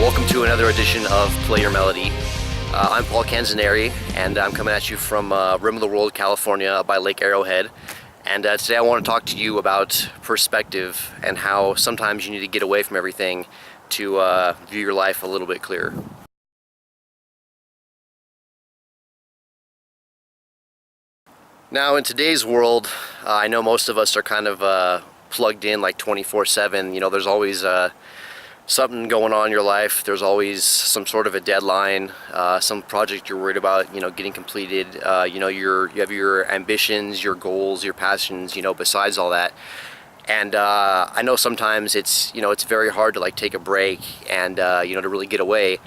welcome to another edition of Play Your Melody. I'm Paul Canzoneri, and I'm coming at you from Rim of the World, California, by Lake Arrowhead. And today I want to talk to you about perspective and how sometimes you need to get away from everything to view your life a little bit clearer. Now, in today's world, I know most of us are kind of plugged in like 24/7. You know, there's always something going on in your life. There's always some sort of a deadline, some project you're worried about, you know, getting completed. You know, you have your ambitions, your goals, your passions, you know, besides all that. And I know sometimes it's, you know, it's very hard to like take a break and, you know, to really get away.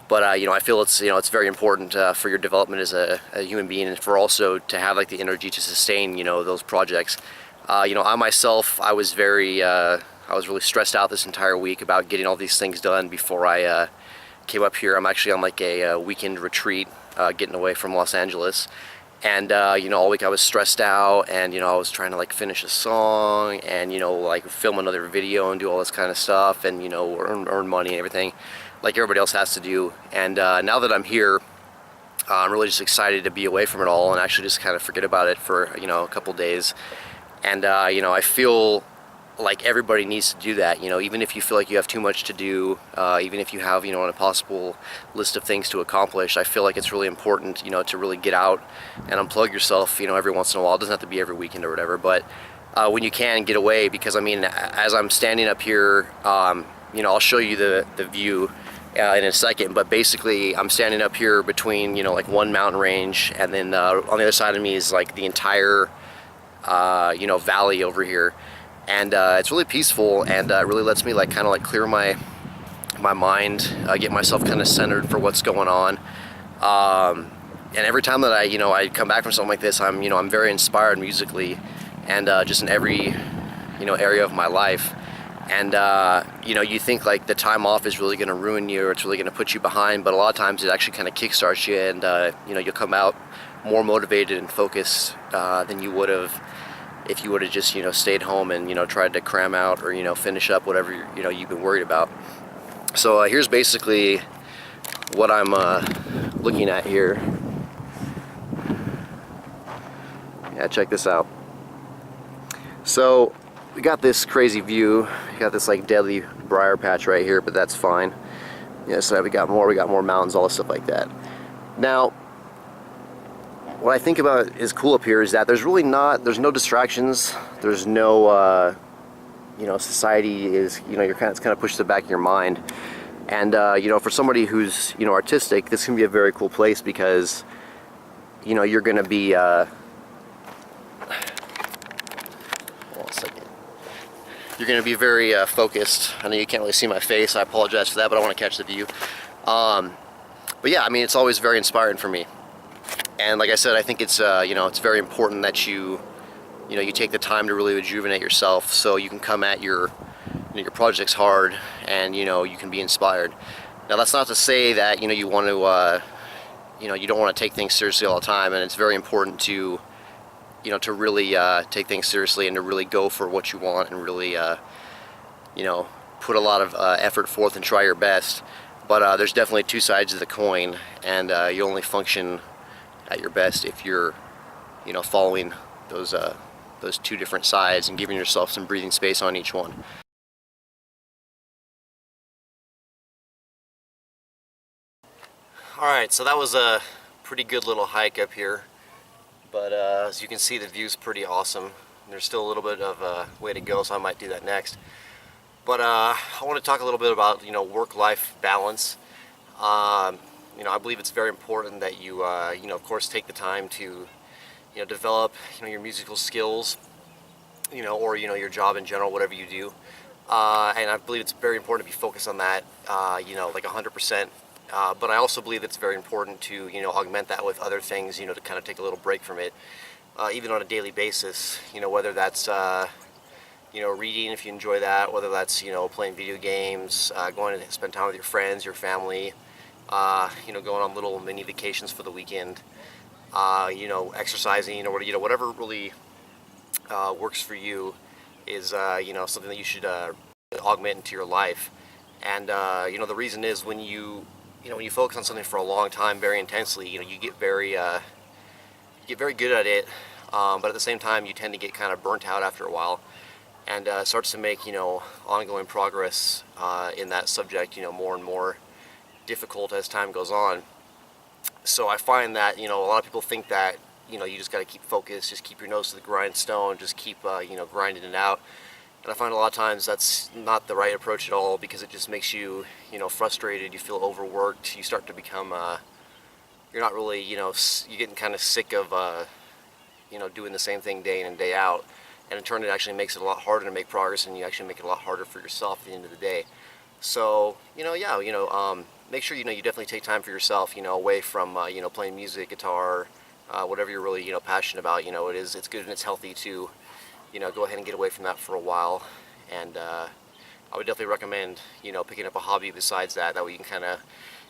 But, you know, I feel it's, you know, it's very important for your development as a human being, and for also to have like the energy to sustain, you know, those projects. You know, I myself, I was really stressed out this entire week about getting all these things done before I came up here. I'm actually on like a weekend retreat, getting away from Los Angeles. And, you know, all week I was stressed out, and, you know, I was trying to like finish a song and, you know, like film another video and do all this kind of stuff and, you know, earn money and everything like everybody else has to do. And now that I'm here, I'm really just excited to be away from it all and actually just kind of forget about it for, you know, a couple days. And, you know, I feel like everybody needs to do that, you know, even if you feel like you have too much to do, even if you have, you know, an impossible list of things to accomplish. I feel like it's really important, you know, to really get out and unplug yourself, you know, every once in a while. It doesn't have to be every weekend or whatever, but when you can, get away. Because I mean, as I'm standing up here, you know, I'll show you the view in a second, but basically I'm standing up here between, you know, like one mountain range, and then on the other side of me is like the entire you know, valley over here. And it's really peaceful, and it really lets me like kind of like clear my mind, get myself kind of centered for what's going on. And every time that I come back from something like this, I'm very inspired musically, and just in every, you know, area of my life. And you know, you think like the time off is really going to ruin you, or it's really going to put you behind, but a lot of times it actually kind of kickstarts you, and you know, you'll come out more motivated and focused than you would have if you would have just, you know, stayed home and, you know, tried to cram out or, you know, finish up whatever, you know, you've been worried about. So here's basically what I'm looking at here. Yeah, check this out. So we got this crazy view. We got this like deadly briar patch right here, but that's fine. Yeah, so we got more mountains, all this stuff like that. Now, what I think about is cool up here is that there's no distractions. There's no, you know, society is, you know, it's kind of pushed to the back of your mind. And, you know, for somebody who's, you know, artistic, this can be a very cool place because, you know, you're going to be, hold on a second. You're going to be very focused. I know you can't really see my face. I apologize for that, but I want to catch the view. But yeah, I mean, it's always very inspiring for me. And like I said, I think it's you know, it's very important that you take the time to really rejuvenate yourself, so you can come at your projects hard, and you know, you can be inspired. Now, that's not to say that, you know, you want to you know, you don't want to take things seriously all the time, and it's very important to, you know, to really take things seriously and to really go for what you want and really you know, put a lot of effort forth and try your best. But there's definitely two sides of the coin, and you only function at your best if you're, you know, following those two different sides and giving yourself some breathing space on each one. Alright, so that was a pretty good little hike up here, but as you can see, the view's pretty awesome. There's still a little bit of way to go, so I might do that next. But I want to talk a little bit about, you know, work-life balance. You know, I believe it's very important that you, you know, of course, take the time to, you know, develop, you know, your musical skills, you know, or, you know, your job in general, whatever you do. And I believe it's very important to be focused on that, you know, like 100%. But I also believe it's very important to, you know, augment that with other things, you know, to kind of take a little break from it, even on a daily basis, you know, whether that's, you know, reading if you enjoy that, whether that's, you know, playing video games, going to spend time with your friends, your family, you know, going on little mini vacations for the weekend, you know, exercising, or, you know, whatever really works for you is, you know, something that you should augment into your life. And the reason is when you focus on something for a long time, very intensely, you get very good at it. But at the same time, you tend to get kind of burnt out after a while, and starts to make ongoing progress in that subject more and more difficult as time goes on. So I find that a lot of people think that you just got to keep focused, just keep your nose to the grindstone, just keep grinding it out. And I find a lot of times that's not the right approach at all, because it just makes you frustrated. You feel overworked. You start to become you're not really you're getting kind of sick of doing the same thing day in and day out. And in turn, it actually makes it a lot harder to make progress, and you actually make it a lot harder for yourself at the end of the day. So make sure you definitely take time for yourself, away from playing music, guitar, whatever you're really passionate about. It's good and it's healthy to go ahead and get away from that for a while. And I would definitely recommend picking up a hobby besides that. That way you can kind of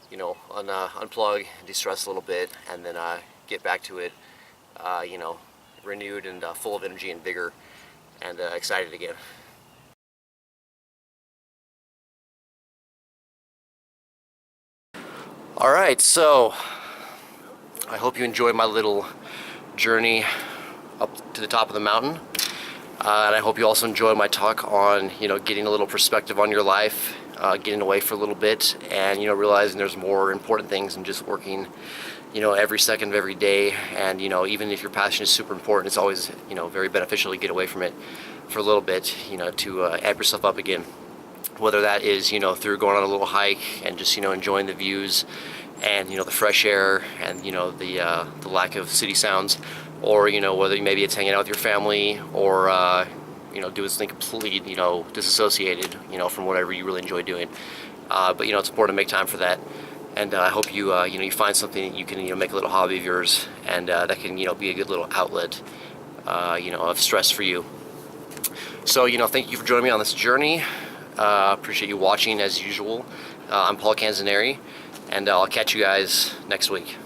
unplug, de-stress a little bit, and then get back to it renewed and full of energy and vigor, and excited again. Alright, so I hope you enjoyed my little journey up to the top of the mountain. And I hope you also enjoyed my talk on, getting a little perspective on your life, getting away for a little bit, and, realizing there's more important things than just working, every second of every day. And, even if your passion is super important, it's always, very beneficial to get away from it for a little bit, to amp yourself up again. Whether that is, through going on a little hike and just, enjoying the views and, the fresh air and, the lack of city sounds, or, whether maybe it's hanging out with your family, or, doing something completely, disassociated, from whatever you really enjoy doing. But, it's important to make time for that. And I hope you, you find something that you can, make a little hobby of yours, and that can, be a good little outlet, of stress for you. So, thank you for joining me on this journey. Appreciate you watching as usual. I'm Paul Canzoneri, and I'll catch you guys next week.